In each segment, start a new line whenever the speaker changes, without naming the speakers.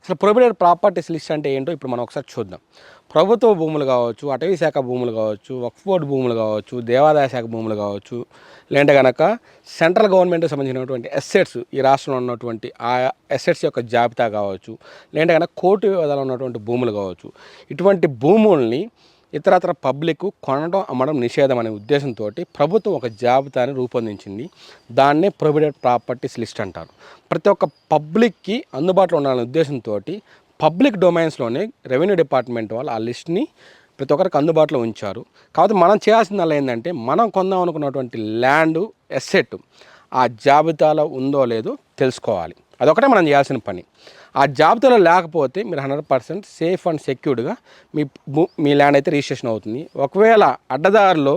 అసలు prohibited properties list అంటే ఏంటో ఇప్పుడు మనం ఒకసారి చూద్దాం. ప్రభుత్వ భూములు కావచ్చు, అటవీ శాఖ భూములు కావచ్చు, వక్ఫ్ బోర్డు భూములు కావచ్చు, దేవాదాయ శాఖ భూములు కావచ్చు, లేదంటే కనుక సెంట్రల్ గవర్నమెంట్కి సంబంధించినటువంటి ఎస్సెట్స్, ఈ రాష్ట్రంలో ఉన్నటువంటి ఆ ఎస్సెట్స్ యొక్క జాబితా కావచ్చు, లేదంటే కనుక కోర్టు వివాదాలు ఉన్నటువంటి భూములు కావచ్చు, ఇటువంటి భూముల్ని ఇతరత్ర పబ్లిక్ కొనడం అమ్మడం నిషేధం అనే ఉద్దేశంతో ప్రభుత్వం ఒక జాబితాని రూపొందించింది. దాన్నే ప్రొహిబిటెడ్ ప్రాపర్టీస్ లిస్ట్ అంటారు. ప్రతి ఒక్క పబ్లిక్కి అందుబాటులో ఉండాలనే ఉద్దేశంతో పబ్లిక్ డొమైన్స్లోనే రెవెన్యూ డిపార్ట్మెంట్ వాళ్ళు ఆ లిస్ట్ని ప్రతి ఒక్కరికి అందుబాటులో ఉంచారు. కాబట్టి మనం చేయాల్సిందల్లా ఏంటంటే, మనం కొందాం అనుకున్నటువంటి ల్యాండ్ ఎస్సెట్ ఆ జాబితాలో ఉందో లేదో తెలుసుకోవాలి. అదొకటే మనం చేయాల్సిన పని. ఆ జాబితాలో లేకపోతే మీరు 100% సేఫ్ అండ్ సెక్యూర్డ్గా మీ ల్యాండ్ అయితే రిజిస్ట్రేషన్ అవుతుంది. ఒకవేళ అడ్డదారిలో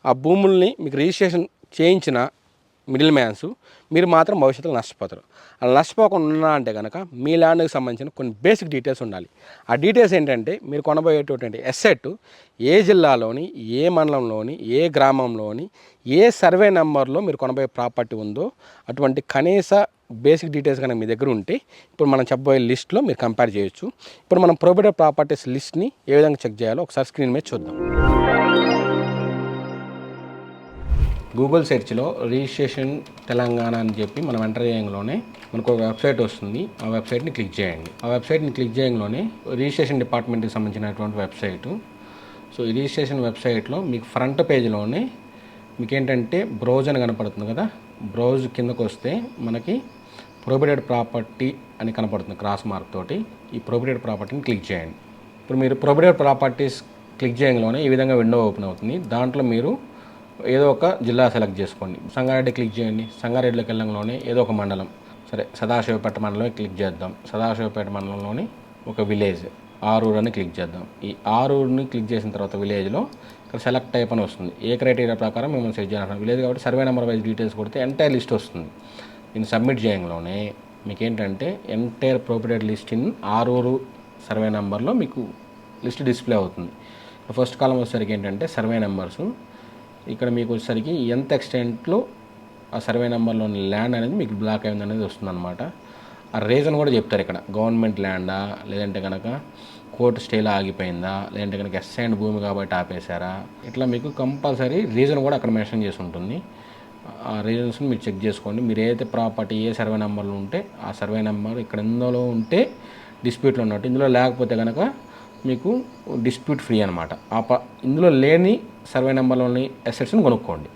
ఆ భూముల్ని మీకు రిజిస్ట్రేషన్ చేయించిన మిడిల్ మ్యాన్స్ మీరు మాత్రం భవిష్యత్తులో నష్టపోతారు. అలా నష్టపోకుండా ఉండాలంటే కనుక మీ ల్యాండ్కి సంబంధించిన కొన్ని బేసిక్ డీటెయిల్స్ ఉండాలి. ఆ డీటెయిల్స్ ఏంటంటే, మీరు కొనబోయేటటువంటి ఎస్సెట్ ఏ జిల్లాలోని, ఏ మండలంలోని, ఏ గ్రామంలోని, ఏ సర్వే నెంబర్లో మీరు కొనబోయే ప్రాపర్టీ ఉందో అటువంటి కనీస బేసిక్ డీటెయిల్స్ కనుక మీ దగ్గర ఉంటే ఇప్పుడు మనం చెప్పబోయే లిస్ట్లో మీరు కంపేర్ చేయొచ్చు. ఇప్పుడు మనం ప్రొహిబిటెడ్ ప్రాపర్టీస్ లిస్ట్ని ఏ విధంగా చెక్ చేయాలో ఒకసారి స్క్రీన్ మీద చూద్దాం. గూగుల్ సెర్చ్లో రిజిస్ట్రేషన్ తెలంగాణ అని చెప్పి మనం ఎంటర్ చేయడంలోనే మనకు ఒక వెబ్సైట్ వస్తుంది. ఆ వెబ్సైట్ని క్లిక్ చేయండి. ఆ వెబ్సైట్ని క్లిక్ చేయడంలోనే రిజిస్ట్రేషన్ డిపార్ట్మెంట్కి సంబంధించినటువంటి వెబ్సైటు. సో ఈ రిజిస్ట్రేషన్ వెబ్సైట్లో మీకు ఫ్రంట్ పేజ్లోనే మీకు ఏంటంటే బ్రౌజ్ అని కనపడుతుంది కదా. బ్రౌజ్ కిందకు వస్తే మనకి ప్రొహిబిటెడ్ ప్రాపర్టీ అని కనపడుతుంది క్రాస్ మార్క్ తోటి. ఈ ప్రొహిబిటెడ్ ప్రాపర్టీని క్లిక్ చేయండి. ఇప్పుడు మీరు ప్రొహిబిటెడ్ ప్రాపర్టీస్ క్లిక్ చేయడంలోనే ఈ విధంగా విండో ఓపెన్ అవుతుంది. దాంట్లో మీరు ఏదో ఒక జిల్లా సెలెక్ట్ చేసుకోండి. సంగారెడ్డి క్లిక్ చేయండి. సంగారెడ్డిలోకి వెళ్ళడంలోనే ఏదో ఒక మండలం, సరే సదాశివపేట మండలం క్లిక్ చేద్దాం. సదాశివపేట మండలంలోని ఒక విలేజ్ ఆరూరు అని క్లిక్ చేద్దాం. ఈ ఆరూరుని క్లిక్ చేసిన తర్వాత విలేజ్లో ఇక్కడ సెలెక్ట్ టైప్ అని వస్తుంది. ఏ క్రైటీరియా ప్రకారం మేము సెట్ చేయాలి విలేజ్ కాబట్టి సర్వే నెంబర్ వైజ్ డీటెయిల్స్ కొడితే ఎంటైర్ లిస్ట్ వస్తుంది. దీన్ని సబ్మిట్ చేయడంలోనే మీకు ఏంటంటే entire prohibited list in Aruru survey నెంబర్లో మీకు లిస్ట్ డిస్ప్లే అవుతుంది. ఫస్ట్ కాలం వచ్చేసరికి ఏంటంటే సర్వే నెంబర్స్, ఇక్కడ మీకు వచ్చేసరికి ఎంత ఎక్స్టెంట్లో ఆ సర్వే నెంబర్లోని ల్యాండ్ అనేది మీకు బ్లాక్ అయింది అనేది వస్తుందన్నమాట. ఆ రీజన్ కూడా చెప్తారు ఇక్కడ, గవర్నమెంట్ ల్యాండా, లేదంటే కనుక కోర్టు స్టేలో ఆగిపోయిందా, లేదంటే కనుక అసైన్డ్ భూమి కాబట్టి ఆపేశారా, ఇట్లా మీకు కంపల్సరీ రీజన్ కూడా అక్కడ మెన్షన్ చేసి ఉంటుంది. ఆ రీజన్స్ని మీరు చెక్ చేసుకోండి. మీరు ఏదైతే ప్రాపర్టీ ఏ సర్వే నెంబర్లో ఉంటే ఆ సర్వే నెంబర్ ఇక్కడ ఇందులో ఉంటే డిస్ప్యూట్లో ఉన్నట్టు, ఇందులో లేకపోతే కనుక మీకు డిస్ప్యూట్ ఫ్రీ అనమాట. ఇందులో లేని సర్వే నెంబర్లోని అసెట్స్ని కొనుక్కోండి.